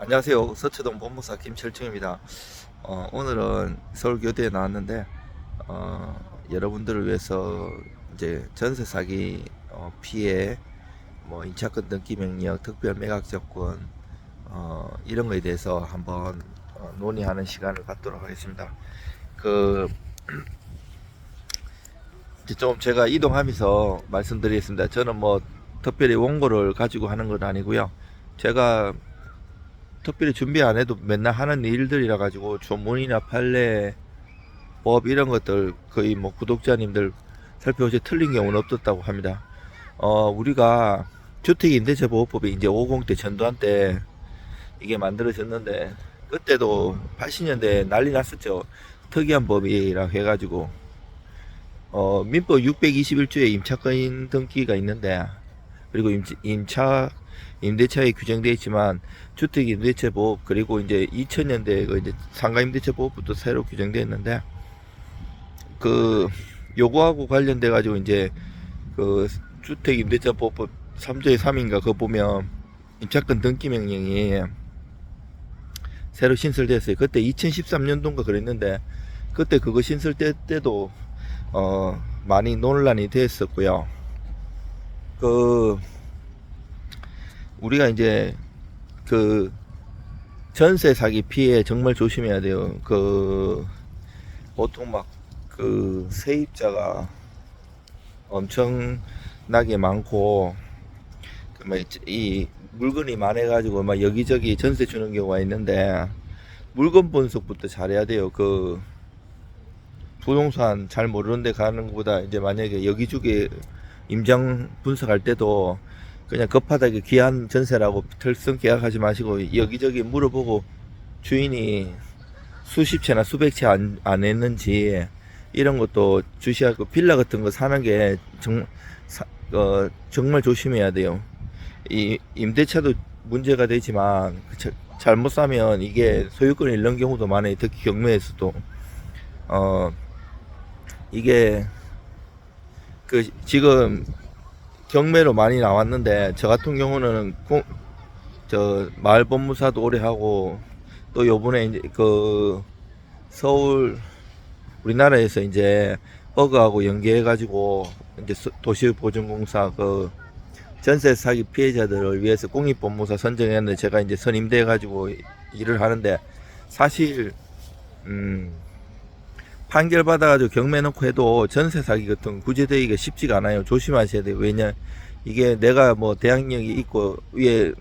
안녕하세요. 서초동 법무사 김철중입니다. 오늘은 서울교대에 나왔는데 여러분들을 위해서 이제 전세 사기 피해, 뭐 임차권 등기 명령, 특별 매각 조건 이런 거에 대해서 한번 논의하는 시간을 갖도록 하겠습니다. 그 이제 좀 제가 이동하면서 말씀드리겠습니다. 저는 뭐 특별히 원고를 가지고 하는 건 아니고요. 제가 특별히 준비 안 해도 맨날 하는 일들이라 가지고 조문이나 판례, 법 이런 것들 거의 뭐 구독자님들 살펴보시 틀린 경우는 없었다고 합니다. 우리가 주택임대차보호법이 이제 50대 전두환 때 이게 만들어졌는데 그때도 80년대 난리 났었죠. 특이한 법이라 해가지고 민법 621조에 임차권 등기가 있는데, 그리고 임대차에 규정되어 있지만 주택임대차보호, 그리고 이제 2000년대 그 이제 상가임대차보호법도 새로 규정되어 있는데, 그 요거하고 관련돼 가지고 이제 그 주택임대차보호법 3조의 3인가 그거 보면 임차권 등기 명령이 새로 신설됐어요. 그때 2013년도인가 그랬는데, 그때 그거 신설 때도 많이 논란이 됐었고요. 우리가 이제 그 전세 사기 피해 정말 조심해야 돼요. 보통 막 세입자가 엄청나게 많고 이 물건이 많아가지고 막 여기저기 전세 주는 경우가 있는데, 물건 분석부터 잘해야 돼요. 부동산 잘 모르는 데 가는 것보다 이제 만약에 여기저기 임장 분석할 때도 그냥 급하다게 귀한 전세라고 털썩 계약하지 마시고 여기저기 물어보고 주인이 수십 채나 수백 채 안 했는지 이런 것도 주시하고, 빌라 같은 거 사는 게 정말 조심해야 돼요. 이 임대차도 문제가 되지만 잘못 사면 이게 소유권을 잃는 경우도 많아요. 특히 경매에서도 이게 지금 경매로 많이 나왔는데, 저 같은 경우는 마을 법무사도 오래 하고, 또 요번에 이제 서울 우리나라에서 이제 버그하고 연계해 가지고 이제 도시보증공사 전세 사기 피해자들을 위해서 공익법무사 선정했는데, 제가 이제 선임돼 가지고 일을 하는데, 사실 판결 받아가지고 경매 넣고 해도 전세 사기 같은 구제되기가 쉽지가 않아요. 조심하셔야 돼요. 왜냐, 이게 내가 뭐 대항력이 있고 위에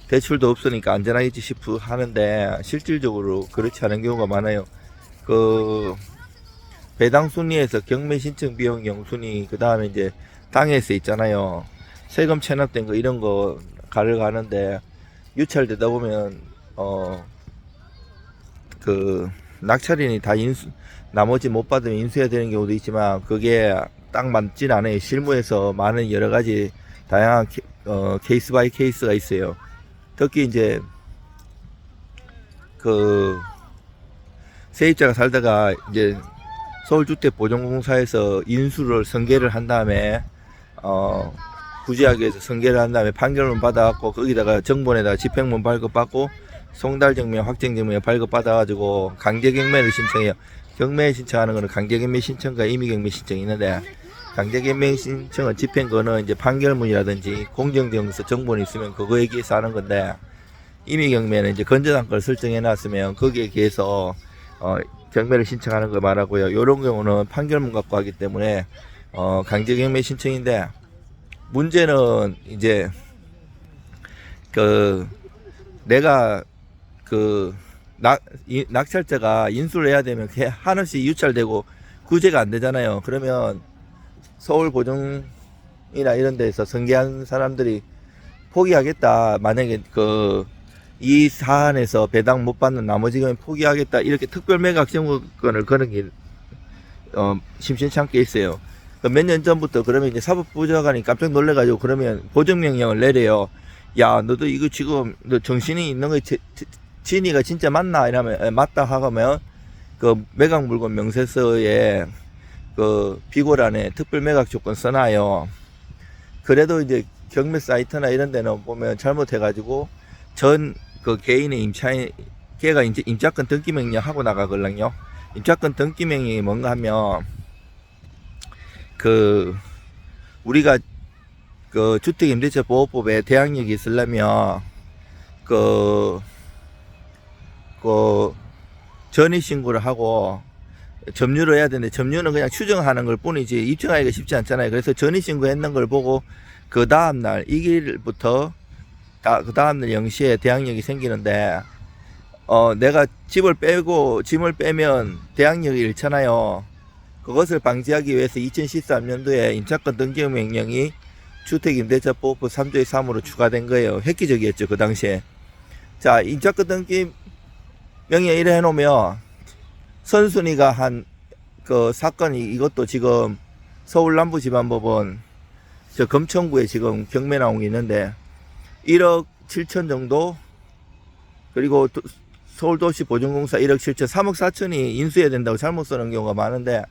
대출도 없으니까 안전하겠지 싶어 하는데, 실질적으로 그렇지 않은 경우가 많아요. 배당 순위에서 경매 신청 비용 영순위, 그 다음에 이제 당해서 있잖아요. 세금 체납된 거 이런 거 가려가는데, 유찰되다 보면 낙찰인이 다 나머지 못 받으면 인수해야 되는 경우도 있지만, 그게 딱 맞진 않아요. 실무에서 많은 여러 가지 다양한 케이스 바이 케이스가 있어요. 특히 이제 세입자가 살다가 이제 서울주택보증공사에서 인수를 선계를 한 다음에 구제하기 위해서 선계를 한 다음에 판결문 받아갖고 거기다가 정본에다가 집행문 발급받고 송달증명, 확정증명 발급받아가지고 강제경매를 신청해요. 경매 신청하는 거는 강제경매 신청과 임의경매 신청이 있는데, 강제경매 신청은 집행거는 이제 판결문이라든지 공정정서 정본이 있으면 그거에 기해서 하는 건데, 임의경매는 이제 건전한 걸 설정해 놨으면 거기에 기해서 경매를 신청하는 거 말하고요. 요런 경우는 판결문 갖고 하기 때문에 강제경매 신청인데, 문제는 이제 내가 낙찰자가 인수를 해야 되면 한없이 유찰되고 구제가 안 되잖아요. 그러면 서울보증이나 이런 데서 선계한 사람들이 포기하겠다, 만약에 이 사안에서 배당 못 받는 나머지 경우에 포기하겠다, 이렇게 특별 매각 청구권을 거는 게 심심치 않게 있어요. 몇 년 전부터 그러면 이제 사법부장관이 깜짝 놀래가지고 그러면 보증명령을 내려요. 야, 너도 이거 지금 너 정신이 있는 거 진이가 진짜 맞나? 이러면 맞다 하면 매각 물건 명세서에 비고란에 특별 매각 조건 써놔요. 그래도 이제 경매 사이트나 이런 데는 보면 잘못해가지고 그 개인의 걔가 이제 임차권 등기 명령 하고 나가걸랑요. 임차권 등기 명령이 뭔가 하면 그 우리가 그 주택임대차보호법에 대항력이 있으려면 그 전입신고를 하고 점유를 해야 되는데 점유는 그냥 추정하는 걸 뿐이지 입증하기가 쉽지 않잖아요. 그래서 전입신고 했는 걸 보고 그 다음날 이 길부터 그 다음날 0시에 대항력이 생기는데 내가 짐을 빼면 대항력이 잃잖아요. 그것을 방지하기 위해서 2013년도에 임차권 등기 명령이 주택임대차보호법 3조의 3으로 추가된 거예요. 획기적이었죠, 그 당시에. 자, 임차권 등기 명령 이래 해놓으면 선순위가 한 그 사건이 이것도 지금 서울 남부지방법원 저 금천구에 지금 경매 나온 게 있는데 1억 7천 정도, 그리고 서울도시보증공사 1억 7천, 3억 4천이 인수해야 된다고 잘못 쓰는 경우가 많은데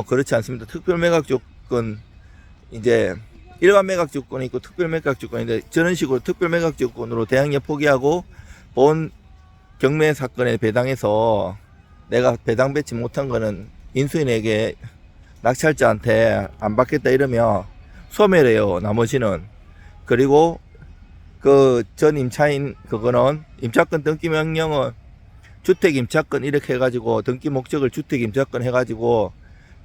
그렇지 않습니다. 특별매각조건 이제 일반 매각조건이 있고 특별매각조건인데 저런 식으로 특별매각조건으로 대항력 포기하고 본 경매 사건에 배당해서 내가 배당 받지 못한 거는 인수인에게 낙찰자한테 안 받겠다 이러면 소멸해요, 나머지는. 그리고 그 전 임차인 그거는 임차권 등기 명령은 주택 임차권 이렇게 해가지고 등기 목적을 주택 임차권 해가지고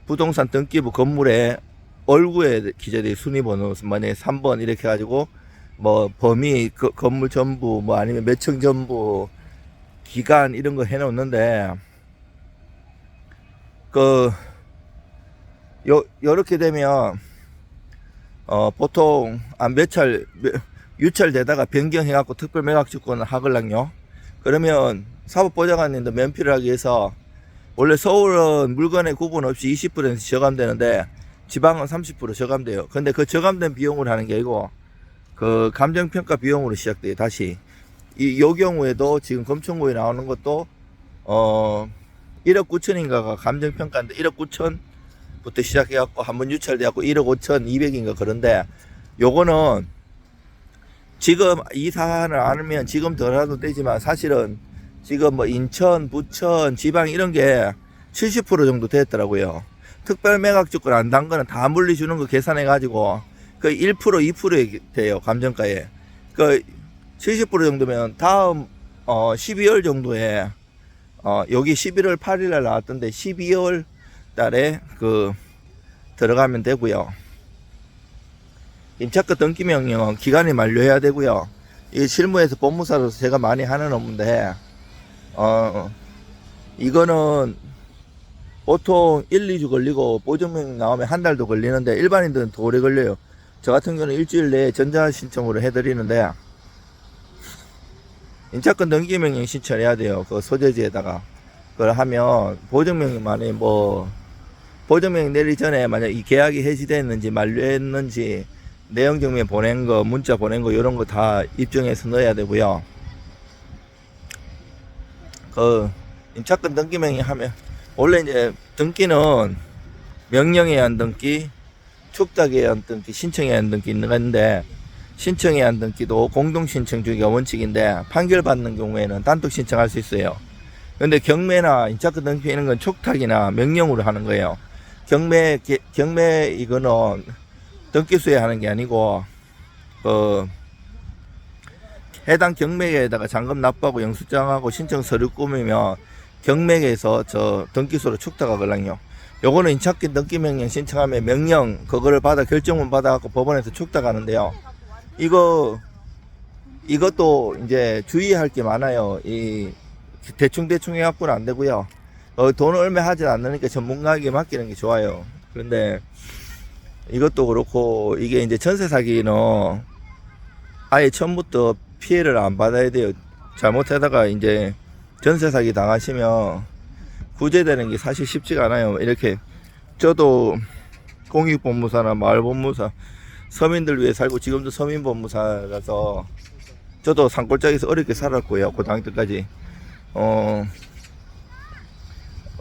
부동산 등기부 건물에 얼구에 기재된 순위번호 만약에 3번 이렇게 해가지고 뭐 범위 건물 전부 뭐 아니면 몇 층 전부 기간 이런 거 해놓는데 요렇게 되면 보통 유찰되다가 변경해갖고 특별매각주권을 하걸랑요. 그러면 사법보장관님도 면피를 하기 위해서 원래 서울은 물건의 구분 없이 20% 저감되는데 지방은 30% 저감돼요. 근데 그 저감된 비용을 하는 게 아니고 그 감정평가 비용으로 시작돼요. 다시 요 경우에도 지금 금천구에 나오는 것도 1억 9천인가가 감정평가인데 1억 9천부터 시작해갖고 한번 유찰돼갖고 1억 5천 2백인가 그런데 요거는 지금 이 사안을 알면 지금 덜하도 되지만 사실은 지금 뭐 인천, 부천, 지방 이런 게 70% 정도 됐더라고요. 특별매각주권 안 단 거는 다 물리주는 거 계산해가지고 그 1%, 2% 돼요, 감정가에. 그 70% 정도면 다음 12월 정도에 여기 11월 8일 날 나왔던데 12월 달에 그 들어가면 되고요. 임차권 등기 명령은 기간이 만료해야 되고요. 이 실무에서 법무사로서 제가 많이 하는 업무인데 이거는 보통 1, 2주 걸리고 보증명령 나오면 한 달도 걸리는데 일반인들은 더 오래 걸려요. 저 같은 경우는 일주일 내에 전자신청으로 해드리는데 임차권 등기명령 신청해야 돼요. 그 소재지에다가 그걸 하면 보증명령만이 뭐 보증명령 내리기 전에 만약 이 계약이 해지됐는지 만료했는지 내용증명 보낸 거, 문자 보낸 거 이런 거 다 입증해서 넣어야 되고요. 그 임차권 등기명령 하면 원래 이제 등기는 명령에 의한 등기, 축탁에 의한 등기, 신청에 의한 등기 있는 건데 신청에 의한 등기도 공동신청 주기가 원칙인데 판결받는 경우에는 단독 신청할 수 있어요. 근데 경매나 임차권 등기 이런 건 촉탁이나 명령으로 하는 거예요. 경매 이거는 등기소에 하는 게 아니고 해당 경매에다가 잔금 납부하고 영수장하고 신청 서류 꾸미면 경매에서 저 등기소로 축탁하거든요. 요거는 임차권 등기 명령 신청하면 명령 그거를 받아 결정문 받아갖고 법원에서 축탁하는데요. 이것도 이제 주의할 게 많아요. 이 대충 해갖고는 안 되고요. 돈을 얼마 하지 않으니까 전문가에게 맡기는 게 좋아요. 그런데 이것도 그렇고 이게 이제 전세 사기는 아예 처음부터 피해를 안 받아야 돼요. 잘못하다가 이제 전세 사기 당하시면 구제되는 게 사실 쉽지가 않아요. 이렇게 저도 공익법무사나 마을법무사 서민들 위해 살고 지금도 서민법무사라서 저도 산골짜기에서 어렵게 살았고요. 고등학교 때까지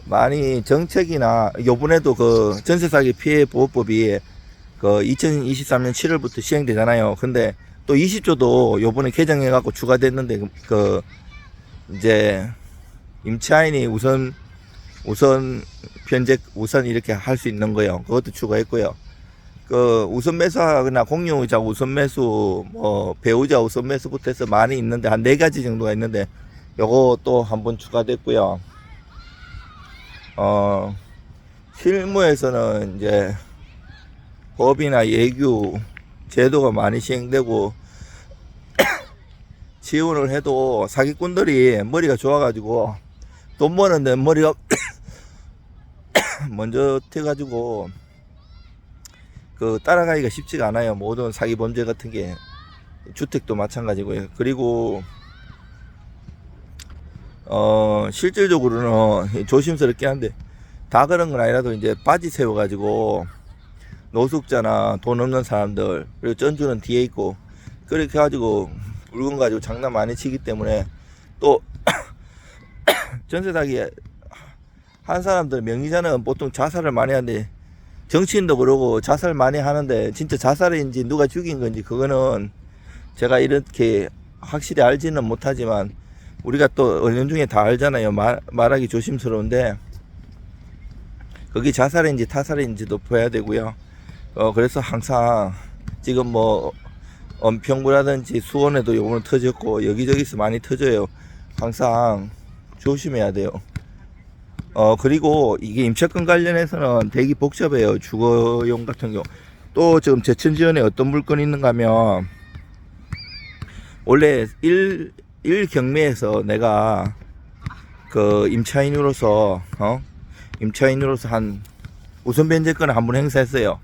많이 정책이나 요번에도 그 전세사기 피해보호법이 그 2023년 7월부터 시행되잖아요. 근데 또 20조도 요번에 개정해갖고 추가됐는데, 이제, 임차인이 우선 우선 이렇게 할 수 있는 거요. 그것도 추가했고요. 우선 매수하거나 공유자 우선 매수, 배우자 우선 매수부터 해서 많이 있는데, 한 4가지 정도가 있는데, 요거 또 한번 추가됐고요. 실무에서는 이제, 법이나 예규, 제도가 많이 시행되고, 지원을 해도 사기꾼들이 머리가 좋아가지고, 돈 버는데 머리가 먼저 튀어가지고, 따라가기가 쉽지가 않아요. 모든 사기 범죄 같은 게. 주택도 마찬가지고요. 그리고, 실질적으로는 조심스럽게 한데, 다 그런 건 아니라도 이제 바지 세워가지고, 노숙자나 돈 없는 사람들, 그리고 전주는 뒤에 있고, 그렇게 해가지고, 물건 가지고 장난 많이 치기 때문에, 또, 전세 사기 한 사람들, 명의자는 보통 자살을 많이 하는데, 정치인도 그러고 자살 많이 하는데, 진짜 자살인지 누가 죽인 건지, 그거는 제가 이렇게 확실히 알지는 못하지만, 우리가 또 은연중에 다 알잖아요. 말하기 조심스러운데, 그게 자살인지 타살인지도 봐야 되고요. 그래서 항상 지금 은평구라든지 수원에도 요번에 터졌고 여기저기서 많이 터져요. 항상 조심해야 돼요. 그리고 이게 임차권 관련해서는 되게 복잡해요. 주거용 같은 경우. 또 지금 제천지원에 어떤 물건이 있는가 하면, 원래 1경매에서 내가 임차인으로서 한 우선 변제권을 한번 행사했어요.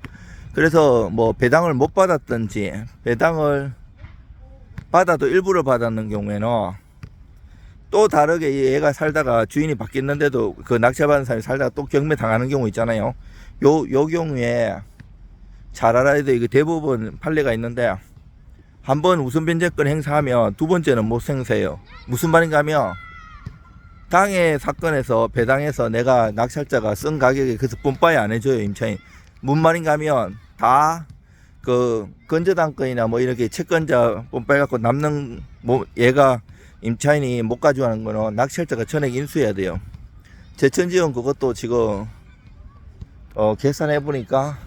그래서 배당을 못 받았든지, 배당을 받아도 일부를 받았는 경우에는 또 다르게 얘가 살다가 주인이 바뀌었는데도 낙찰받은 사람이 살다가 또 경매 당하는 경우 있잖아요. 요 경우에 잘 알아야 돼. 이거 대부분 판례가 있는데, 한번 우선 변제권 행사하면 두 번째는 못 행사해요. 무슨 말인가 하면, 당해 사건에서 배당해서 내가 낙찰자가 쓴 가격에 그래서 뿜빠이 안 해줘요, 임차인. 뭔 말인가 하면, 다 건저당권이나 이렇게 채권자 뿜빠이 갖고 남는 얘가 임차인이 못 가져가는 거는 낙찰자가 전액 인수해야 돼요. 제천지원 그것도 지금 계산해 보니까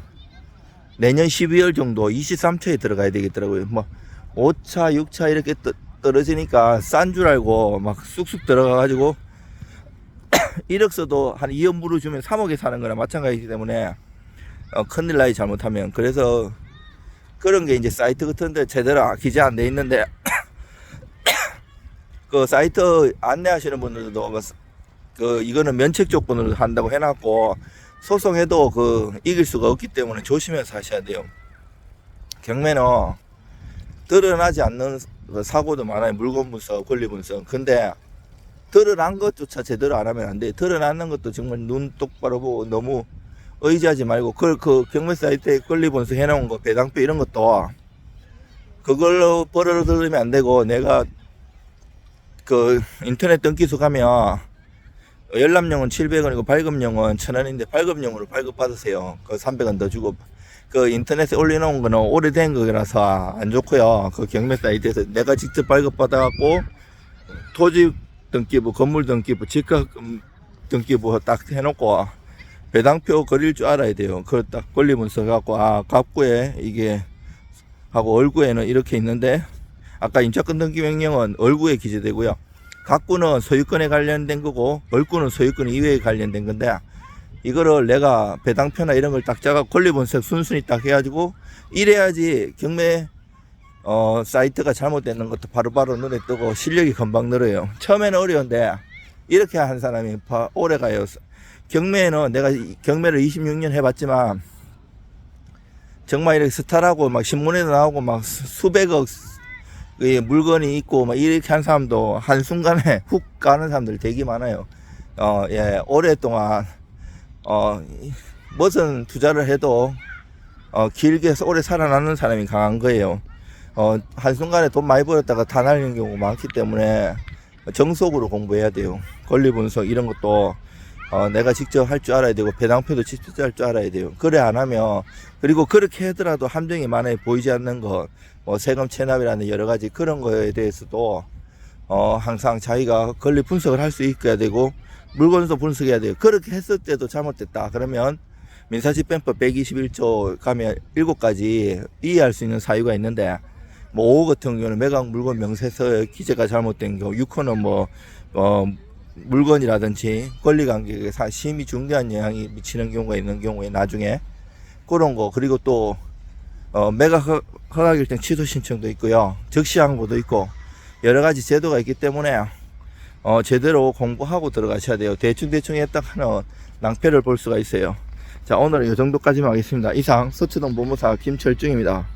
내년 12월 정도 23초에 들어가야 되겠더라고요. 5차 6차 이렇게 떨어지니까 싼 줄 알고 막 쑥쑥 들어가 가지고 1억 써도 한 2억 물어주면 3억에 사는 거나 마찬가지이기 때문에 큰일 나요, 잘못하면. 그래서 그런 게 이제 사이트 같은데 제대로 기재 안 돼 있는데 사이트 안내하시는 분들도 이거는 면책 조건으로 한다고 해놨고, 소송해도 이길 수가 없기 때문에 조심해서 하셔야 돼요. 경매는 드러나지 않는 사고도 많아요. 물건 분석, 권리 분석. 근데 드러난 것조차 제대로 안 하면 안 돼. 드러나는 것도 정말 눈 똑바로 보고 너무 의지하지 말고, 경매 사이트에 권리 분석 해놓은 거, 배당표 이런 것도 그걸로 벌어들이면 안 되고, 내가 인터넷 등기소 가면 열람용은 700원이고 발급용은 1000원인데 발급용으로 발급받으세요. 300원 더 주고. 인터넷에 올려놓은 거는 오래된 거라서 안 좋고요. 경매 사이트에서 내가 직접 발급받아갖고 토지 등기부, 건물 등기부, 집값 등기부 딱 해놓고 배당표 그릴 줄 알아야 돼요. 그걸 딱 권리 분석해갖고, 갑구에 이게 하고 얼구에는 이렇게 있는데, 아까 임차권 등기 명령은 얼구에 기재되고요. 갑구는 소유권에 관련된 거고, 얼구는 소유권 이외에 관련된 건데, 이거를 내가 배당표나 이런 걸 딱 짜가 권리 분석 순순히 딱 해가지고 이래야지 경매 사이트가 잘못되는 것도 바로바로 눈에 뜨고 실력이 금방 늘어요. 처음에는 어려운데 이렇게 한 사람이 오래 가요. 경매는 내가 경매를 26년 해봤지만 정말 이렇게 스타라고 막 신문에도 나오고 막 수백억 물건이 있고 막 이렇게 한 사람도 한순간에 훅 가는 사람들 되게 많아요. 오랫동안 무슨 투자를 해도 길게 오래 살아남는 사람이 강한 거예요. 한순간에 돈 많이 벌었다가 다 날리는 경우가 많기 때문에 정석으로 공부해야 돼요. 권리 분석 이런 것도 내가 직접 할 줄 알아야 되고, 배당표도 직접 할 줄 알아야 돼요. 그래 안 하면, 그리고 그렇게 하더라도 함정이 많이 보이지 않는 거, 뭐 세금 체납이라는 여러 가지 그런 거에 대해서도 항상 자기가 권리 분석을 할 수 있어야 되고 물건도 분석해야 돼요. 그렇게 했을 때도 잘못됐다 그러면 민사집행법 121조 가면 7가지 이해할 수 있는 사유가 있는데, 뭐 5호 같은 경우는 매각 물건 명세서의 기재가 잘못된 경우, 6호는 뭐 물건이라든지 권리관계에 심히 중대한 영향이 미치는 경우가 있는 경우에 나중에 그런 거, 그리고 또 매각 허가결정 취소 신청도 있고요, 적시항고도 있고 여러 가지 제도가 있기 때문에 제대로 공부하고 들어가셔야 돼요. 대충 했다 하는 낭패를 볼 수가 있어요. 자, 오늘은 이 정도까지만 하겠습니다. 이상 서초동 법무사 김철중입니다.